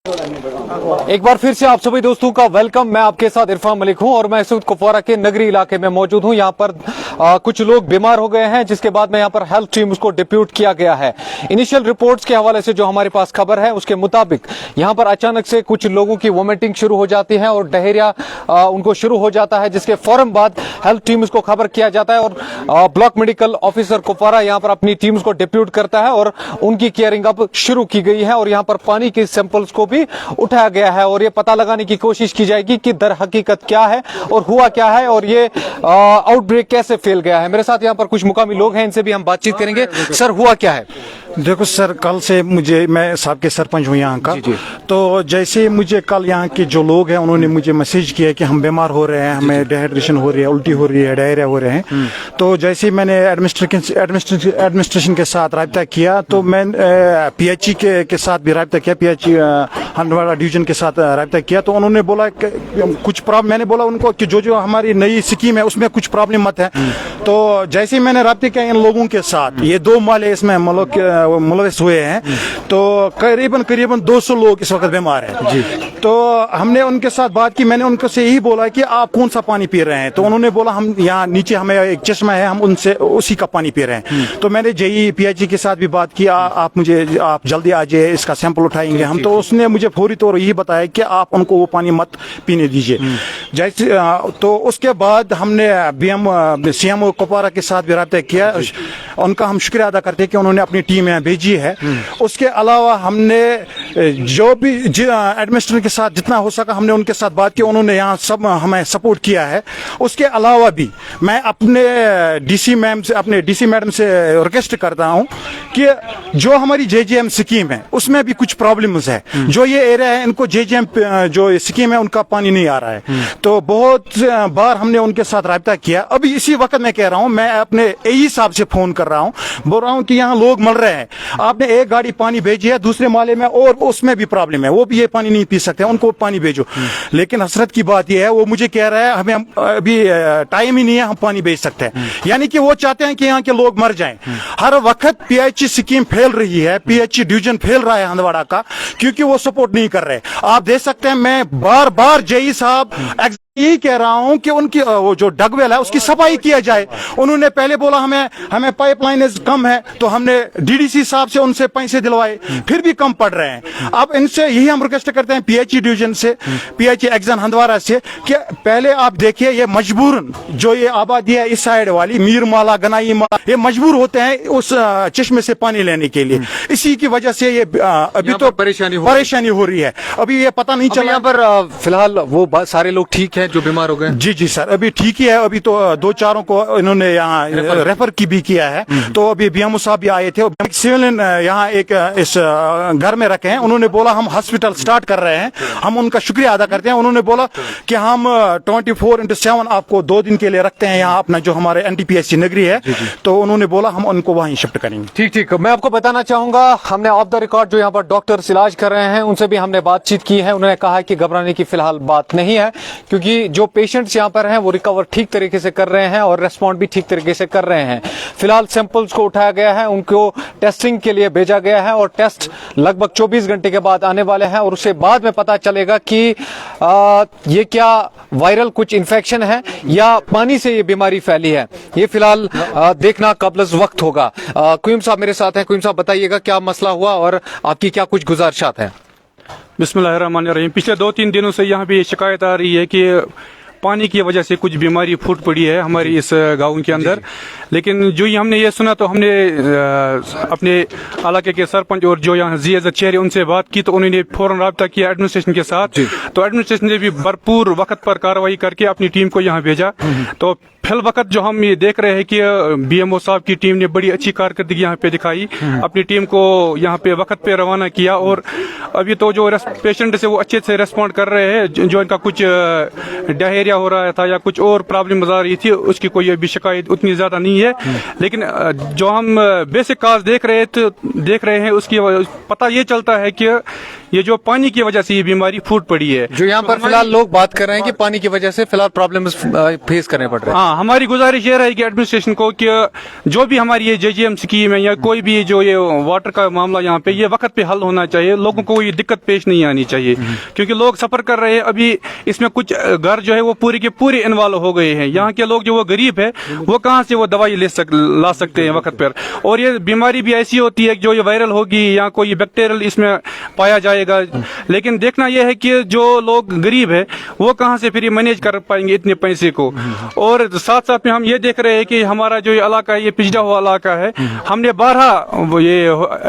एक बार फिर से आप सभी दोस्तों का वेलकम। मैं आपके साथ इरफान मलिक हूं और मैं इस वक्त कुपवारा के नगरी इलाके में मौजूद हूं। यहां पर कुछ लोग बीमार हो गए हैं, जिसके बाद में यहां पर हेल्थ टीम उसको डिप्यूट किया गया है। इनिशियल रिपोर्ट्स के हवाले से जो हमारे पास खबर है उसके मुताबिक यहां पर अचानक से कुछ लोगों की वोमिटिंग शुरू हो जाती है और डायरिया उनको शुरू हो जाता है, जिसके फौरन बाद हेल्थ टीम उसको खबर किया जाता है और ब्लॉक मेडिकल ऑफिसर कुपवारा यहां पर अपनी टीम्स को डिप्यूट करता है और उनकी केयरिंग अब शुरू की गई है और यहां पर पानी के सैंपल्स को भी उठाया गया है और ये पता लगाने की कोशिश की जाएगी कि दर हकीकत क्या है और हुआ क्या है और ये आउटब्रेक कैसे फैल गया है। मेरे साथ यहाँ पर कुछ मुकामी लोग हैं, इनसे भी हम बातचीत करेंगे। सर, हुआ क्या है? देखो सर, कल से मैं साहब के सरपंच हूँ यहाँ का। तो जैसे मुझे कल यहाँ के जो लोग हैं उन्होंने मुझे मैसेज किया कि हम बीमार हो रहे हैं, हमें डिहाइड्रेशन हो रही है, उल्टी हो रही है, डायरिया हो रहे हैं। तो जैसे मैंने एडमिनिस्ट्रेशन के साथ राब्ता किया तो मैं पीएचई के साथ भी राब्ता किया, पीएचई हंदवाड़ा डिवीजन के साथ राब्ता किया। तो उन्होंने बोला कुछ प्रॉब्लम, मैंने बोला उनको कि जो हमारी नई स्कीम है उसमें कुछ प्रॉब्लम मत है। तो जैसे ही मैंने राब्ते किया इन लोगों के साथ, ये 2 माले इसमें मुलविस हुए हैं, तो करीबन 200 लोग इस वक्त बीमार हैं जी। तो हमने उनके साथ बात की, मैंने उनको से यही बोला कि आप कौन सा पानी पी रहे हैं। तो उन्होंने बोला हम यहाँ नीचे हमें एक चश्मा है, हम उनसे उसी का पानी पी रहे हैं। तो मैंने जेई पीएचई के साथ भी बात की, आप जल्दी आ जाइए, इसका सैंपल उठाएंगे हम। तो उसने मुझे फौरी तौर यही बताया कि आप उनको वो पानी मत पीने दीजिए। जैसे तो उसके बाद हमने सीएमओ कुपवारा के साथ भी राब्ता किया, उनका हम शुक्रिया अदा करते हैं कि उन्होंने अपनी टीम यहाँ भेजी है। उसके अलावा हमने जो भी एडमिनिस्ट्रेशन के साथ जितना हो सका हमने उनके साथ बात की, उन्होंने यहाँ सब हमें सपोर्ट किया है। उसके अलावा भी मैं अपने डीसी मैडम से रिक्वेस्ट करता हूँ कि जो हमारी जेजेएम स्कीम है उसमें भी कुछ प्रॉब्लम्स है। जो ये एरिया है इनको जेजेएम जो स्कीम है उनका पानी नहीं आ रहा है। तो बहुत बार हमने उनके साथ राब्ता किया। अभी इसी वक्त मैं कह रहा हूँ, मैं अपने एई साहब से फोन कर रहा हूँ, बोल रहा हूँ कि यहाँ लोग मर रहे हैं, आपने एक गाड़ी पानी भेजी है दूसरे माले में और उसमें भी प्रॉब्लम है, वो भी ये पानी नहीं पी सकते, उनको पानी भेजो। लेकिन हसरत की बात यह है, वो मुझे कह रहा है हमें अभी टाइम ही नहीं है, हम पानी भेज सकते हैं। यानी कि वो चाहते हैं कि यहाँ के लोग मर जाएं। हर वक्त पीएचई स्कीम फैल रही है, पीएचई डिवीजन फैल रहा है हंदवाड़ा का, क्योंकि वो सपोर्ट नहीं कर रहे। आप देख सकते हैं, मैं बार बार जेई साहब यही कह रहा हूं कि उनकी वो जो डगवेल है उसकी सफाई किया जाए। उन्होंने पहले बोला हमें पाइपलाइन कम है, तो हमने डीडीसी साहब से उनसे पैसे दिलवाए, फिर भी कम पड़ रहे हैं। अब इनसे यही हम रिक्वेस्ट करते हैं पीएचई डिवीजन से, पीएचई एग्जाम हंदवाड़ा से, कि पहले आप देखिए ये मजबूरन जो ये आबादी है इस साइड वाली मीरमाला गनाई माला, ये मजबूर होते हैं उस चश्मे से पानी लेने के लिए। इसी की वजह से ये अभी तो परेशानी हो रही है। अभी ये पता नहीं चला। यहाँ पर फिलहाल वो सारे लोग ठीक है जो बीमार हो गए? जी सर, अभी ठीक ही है। अभी तो 2-4 को इन्होंने यहाँ रेफर की भी किया है। तो अभी बीएमओ साहब भी आए थे, सिविलियन यहाँ एक इस घर में रखे हैं। उन्होंने बोला हम हॉस्पिटल स्टार्ट कर रहे हैं, हम उनका शुक्रिया अदा करते हैं। उन्होंने बोला कि हम 24/7 आपको 2 दिन के लिए रखते हैं यहाँ अपना जो हमारे एनटीपीएससी नगरी है। तो उन्होंने बोला हम उनको वहीं शिफ्ट करेंगे। ठीक। मैं आपको बताना चाहूंगा, हमने ऑफ द रिकॉर्ड जो यहाँ पर डॉक्टर्स इलाज कर रहे हैं उनसे भी हमने बातचीत की है। उन्होंने कहा कि घबराने की फिलहाल बात नहीं है, क्योंकि जो पेशेंट्स यहाँ पर हैं वो रिकवर ठीक तरीके से कर रहे हैं और रेस्पॉन्ड भी ठीक तरीके से कर रहे हैं। फिलहाल सैंपल्स को उठाया गया है, उनको टेस्टिंग के लिए भेजा गया है और टेस्ट लगभग 24 घंटे के बाद आने वाले हैं और उसके बाद में पता चलेगा कि ये क्या वायरल कुछ इन्फेक्शन है या पानी से ये बीमारी फैली है। ये फिलहाल देखना कबल वक्त होगा। क्यूम साहब मेरे साथ हैं। क्यूम साहब, बताइएगा क्या मसला हुआ और आपकी क्या कुछ गुजारिशात हैं? बिस्मिल्लाहिर्रहमानिर्रहीम। पिछले 2-3 दिनों से यहाँ पे शिकायत आ रही है कि पानी की वजह से कुछ बीमारी फूट पड़ी है हमारी इस गांव के अंदर। लेकिन जो ही हमने ये सुना तो हमने अपने इलाके के सरपंच और जो यहाँ जी चेहरे उनसे बात की, तो उन्होंने फौरन राब्ता किया एडमिनिस्ट्रेशन के साथ। तो एडमिनिस्ट्रेशन ने भी भरपूर वक्त पर कार्रवाई करके अपनी टीम को यहाँ भेजा। तो फिल वक्त जो हम ये देख रहे हैं कि बीएमओ साहब की टीम ने बड़ी अच्छी कारकर्दगी यहाँ पे दिखाई, अपनी टीम को यहाँ पे वक्त पे रवाना किया और अभी तो जो पेशेंट से वो अच्छे से रेस्पॉन्ड कर रहे हैं। जो इनका कुछ डायरिया डायरिया हो रहा था या कुछ और प्रॉब्लम आ रही थी, उसकी कोई अभी शिकायत उतनी ज्यादा नहीं है। लेकिन जो हम बेसिक काज देख रहे हैं उसकी पता ये चलता है कि ये जो पानी की वजह से ये बीमारी फूट पड़ी है। जो यहाँ पर फिलहाल लोग बात कर रहे हैं कि पानी की वजह से फिलहाल प्रॉब्लम फेस करने पड़ रहे हैं। हाँ, हमारी गुजारिश ये रहेगी एडमिनिस्ट्रेशन को कि जो भी हमारी ये JGM स्कीम है या कोई भी जो ये वाटर का मामला यहाँ पे ये वक्त पे हल होना चाहिए, लोगों को ये दिक्कत पेश नहीं आनी चाहिए, क्योंकि लोग सफर कर रहे हैं। अभी इसमें कुछ घर जो है वो पूरी के पूरे इन्वॉल्व हो गए हैं। यहाँ के लोग जो वो गरीब है वो कहाँ से वो दवाई ला सकते हैं वक्त पर। और ये बीमारी भी ऐसी होती है जो ये वायरल होगी या कोई बैक्टीरियल इसमें पाया जाएगा, लेकिन देखना यह है कि जो लोग गरीब है वो कहां से फिर ये मैनेज कर पाएंगे इतने पैसे को। और साथ साथ में हम ये देख रहे हैं कि हमारा जो ये इलाका है ये पिछड़ा हुआ इलाका है। हमने 12 ये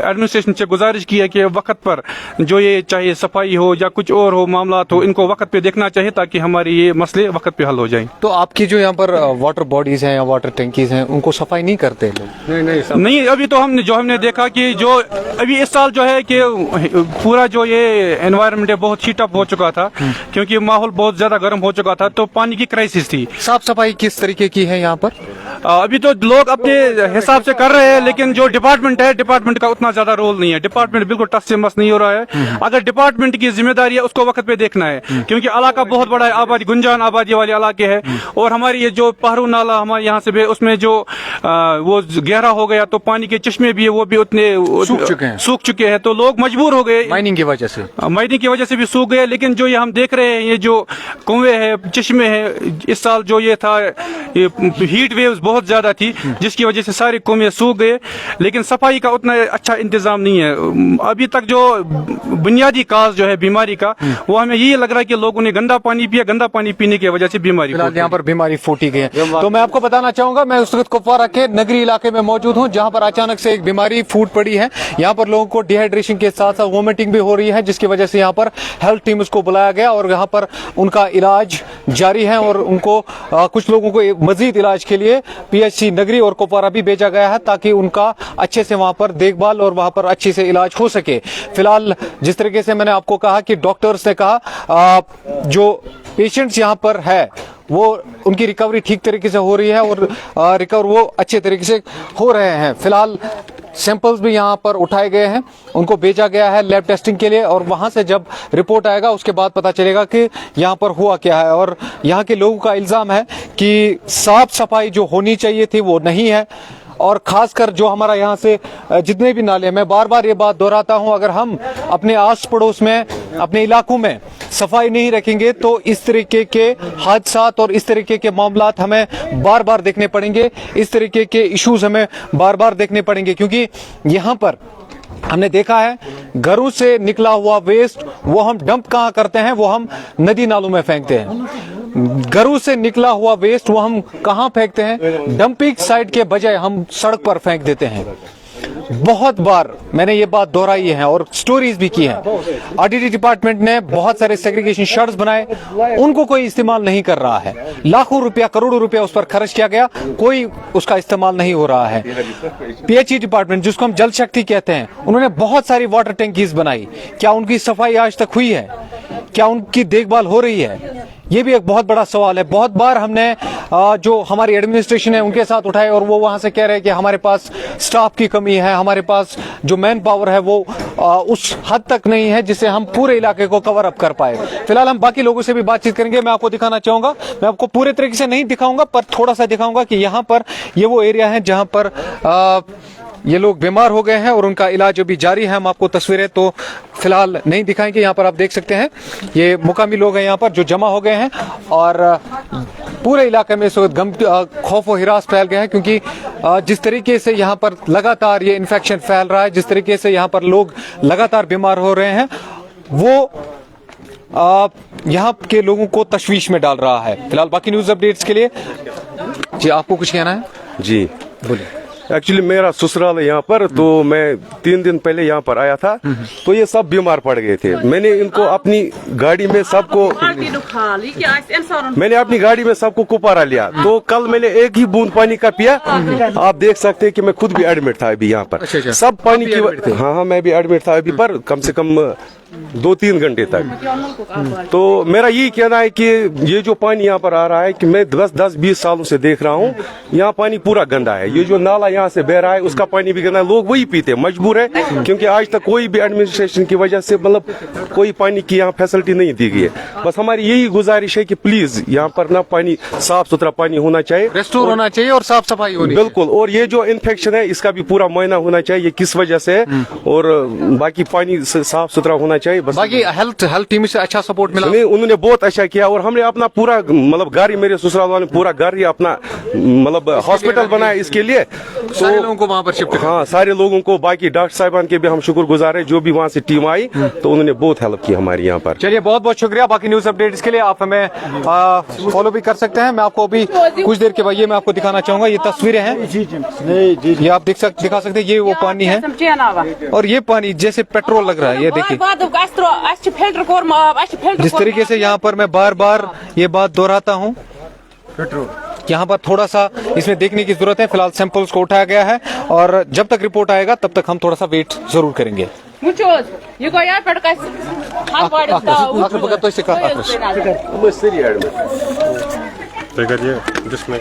एडमिनिस्ट्रेशन से गुजारिश की है कि वक्त पर जो ये चाहे सफाई हो या कुछ और हो मामला हो, इनको वक्त पे देखना चाहिए ताकि हमारे ये मसले वक्त पे हल हो जाएं। तो आपकी जो यहाँ पर वाटर बॉडीज हैं या वाटर टैंकीज हैं उनको सफाई नहीं करते लोग? नहीं, अभी तो हमने देखा कि जो अभी इस साल जो है कि पूरा जो ये एनवायरनमेंट है बहुत हीट अप हो चुका था, क्योंकि माहौल बहुत ज्यादा गर्म हो चुका था, तो पानी की क्राइसिस थी। साफ सफाई किस तरीके की है यहाँ पर? अभी तो लोग अपने हिसाब से कर रहे हैं, लेकिन जो डिपार्टमेंट है डिपार्टमेंट का उतना ज्यादा रोल नहीं है। डिपार्टमेंट बिल्कुल टच से मस नहीं हो रहा है। अगर डिपार्टमेंट की जिम्मेदारी है उसको वक्त पे देखना है, क्योंकि इलाका बहुत बड़ा है, आबादी गुंजान आबादी वाले इलाके है। और हमारी ये जो पहरू नाला हमारे यहाँ से भी उसमें जो वो गहरा हो गया, तो पानी के चश्मे भी है वो भी उतने सूख चुके हैं, तो लोग मजबूर हो गए माइनिंग की वजह से। माइनिंग की वजह से भी सूख गए। लेकिन जो ये हम देख रहे हैं ये जो कुएं है चश्मे है, इस साल जो ये था ये हीट वेव्स बहुत ज्यादा थी जिसकी वजह से सारे कुएं सूख गए, लेकिन सफाई का उतना अच्छा इंतजाम नहीं है। अभी तक जो बुनियादी काज जो है बीमारी का वो हमें यही लग रहा है कि लोगों ने गंदा पानी पिया, गंदा पानी पीने की वजह से बीमारी यहाँ पर बीमारी फूटी गई है। तो मैं आपको बताना चाहूंगा, मैं उस वक्त कुपवारा के नगरी इलाके में मौजूद हूँ जहाँ पर अचानक से एक बीमारी फूट पड़ी है। यहाँ पर लोगों को डिहाइड्रेशन के साथ साथ वोमिटिंग भी हो रही है, जिसकी वजह से यहाँ पर हेल्थ टीम उसको बुलाया गया और यहाँ पर उनका इलाज जारी है। और उनको कुछ लोगों को मजीद इलाज के लिए PHC नगरी और कुपवारा भी भेजा गया है ताकि उनका अच्छे से वहां पर देखभाल और वहां पर अच्छे से इलाज हो सके। फिलहाल जिस तरीके से मैंने आपको कहा कि डॉक्टर्स ने कहा जो पेशेंट्स यहाँ पर है वो उनकी रिकवरी ठीक तरीके से हो रही है और रिकवर वो अच्छे तरीके से हो रहे हैं। फिलहाल सैंपल्स भी यहाँ पर उठाए गए हैं, उनको भेजा गया है लैब टेस्टिंग के लिए और वहां से जब रिपोर्ट आएगा उसके बाद पता चलेगा कि यहाँ पर हुआ क्या है। और यहाँ के लोगों का इल्जाम है कि साफ सफाई जो होनी चाहिए थी वो नहीं है। और खासकर जो हमारा यहाँ से जितने भी नाले, मैं बार बार ये बात दोहराता हूँ, अगर हम अपने आस पड़ोस में अपने इलाकों में सफाई नहीं रखेंगे तो इस तरीके के हादसात और इस तरीके के मामलात हमें बार बार देखने पड़ेंगे, इस तरीके के इश्यूज हमें बार बार देखने पड़ेंगे। क्योंकि यहाँ पर हमने देखा है घरों से निकला हुआ वेस्ट वो हम डंप कहाँ करते हैं, वो हम नदी नालों में फेंकते हैं। घरों से निकला हुआ वेस्ट वो हम कहाँ फेंकते हैं, डंपिंग साइट के बजाय हम सड़क पर फेंक देते हैं। बहुत बार मैंने ये बात दोहराई है और स्टोरीज भी की है। RTD डिपार्टमेंट ने बहुत सारे सेग्रीगेशन शेड्स बनाए, उनको कोई इस्तेमाल नहीं कर रहा है। लाखों रुपया करोड़ों रुपया उस पर खर्च किया गया, कोई उसका इस्तेमाल नहीं हो रहा है। PHE डिपार्टमेंट जिसको हम जल शक्ति कहते हैं, उन्होंने बहुत सारी वाटर टैंकीज बनाई, क्या उनकी सफाई आज तक हुई है? क्या उनकी देखभाल हो रही है? ये भी एक बहुत बड़ा सवाल है। बहुत बार हमने जो हमारी एडमिनिस्ट्रेशन है उनके साथ उठाए और वो वहां से कह रहे हैं कि हमारे पास स्टाफ की कमी है, हमारे पास जो मैन पावर है वो उस हद तक नहीं है जिससे हम पूरे इलाके को कवर अप कर पाए। फिलहाल हम बाकी लोगों से भी बातचीत करेंगे। मैं आपको दिखाना चाहूंगा, मैं आपको पूरे तरीके से नहीं दिखाऊंगा पर थोड़ा सा दिखाऊंगा कि यहाँ पर ये वो एरिया है जहाँ पर ये लोग बीमार हो गए हैं और उनका इलाज अभी जारी है। हम आपको तस्वीरें तो फिलहाल नहीं दिखाएंगे। यहाँ पर आप देख सकते हैं ये मुकामी लोग हैं यहाँ पर जो जमा हो गए हैं और पूरे इलाके में इस वक्त खौफ और हिरास फैल गया है, क्योंकि जिस तरीके से यहाँ पर लगातार ये इन्फेक्शन फैल रहा है, जिस तरीके से यहाँ पर लोग लगातार बीमार हो रहे हैं, वो यहाँ के लोगों को तशवीश में डाल रहा है। फिलहाल बाकी न्यूज अपडेट्स के लिए जी आपको कुछ कहना है? जी बोलिए। एक्चुअली मेरा ससुराल है यहाँ पर, तो मैं 3 दिन पहले यहाँ पर आया था, तो ये सब बीमार पड़ गए थे। मैंने इनको अपनी गाड़ी में सबको कुपवारा लिया, तो कल मैंने एक ही बूंद पानी का पिया। आप देख सकते हैं कि मैं खुद भी एडमिट था अभी यहाँ पर। सब पानी की हाँ मैं भी एडमिट था अभी, पर कम से कम 2-3 घंटे तक। तो मेरा यही कहना है कि ये जो पानी यहाँ पर आ रहा है कि मैं 10-20 सालों से देख रहा हूँ, यहाँ पानी पूरा गंदा है। ये जो नाला यहाँ से बह रहा है उसका पानी भी गंदा है, लोग वही पीते हैं, मजबूर है, क्योंकि आज तक कोई भी एडमिनिस्ट्रेशन की वजह से मतलब कोई पानी की यहाँ फैसिलिटी नहीं दी गई है। बस हमारी यही गुजारिश है कि प्लीज यहाँ पर ना पानी साफ सुथरा पानी होना चाहिए, रेस्टोर होना चाहिए और साफ सफाई होनी बिल्कुल। और ये जो इन्फेक्शन है इसका भी पूरा मुआयना होना चाहिए, ये किस वजह से है, और बाकी पानी साफ सुथरा होना चाहिए। बस बाकी हेल्थ टीम से अच्छा सपोर्ट मिला। नहीं, उन्होंने बहुत अच्छा किया, और हमने अपना पूरा मतलब घर ही, मेरे ससुराल वालों ने पूरा घर ही अपना मतलब हॉस्पिटल बनाया इसके लिए। सारे लोगों को वहाँ पर शिफ्ट किया। हाँ, सारे लोगों को, बाकी डॉक्टर साहिबान के भी हम शुक्रगुजार है, जो भी वहाँ से टीम आई तो उन्होंने बहुत हेल्प की हमारी यहाँ पर। चलिए, बहुत बहुत शुक्रिया। बाकी न्यूज अपडेट्स के लिए आप हमें फॉलो भी कर सकते हैं। मैं आपको अभी कुछ देर के बाद ये मैं आपको दिखाना चाहूंगा, ये तस्वीरें हैं, ये आप दिखा सकते हैं, ये वो पानी है, और ये पानी जैसे पेट्रोल लग रहा है। ये देखिए, जिस तरीके से यहाँ पर मैं बार बार ये बात दोहराता हूँ, यहाँ पर थोड़ा सा इसमें देखने की जरूरत है। फिलहाल सैंपल्स को उठाया गया है, और जब तक रिपोर्ट आएगा तब तक हम थोड़ा सा वेट जरूर करेंगे। जिसमें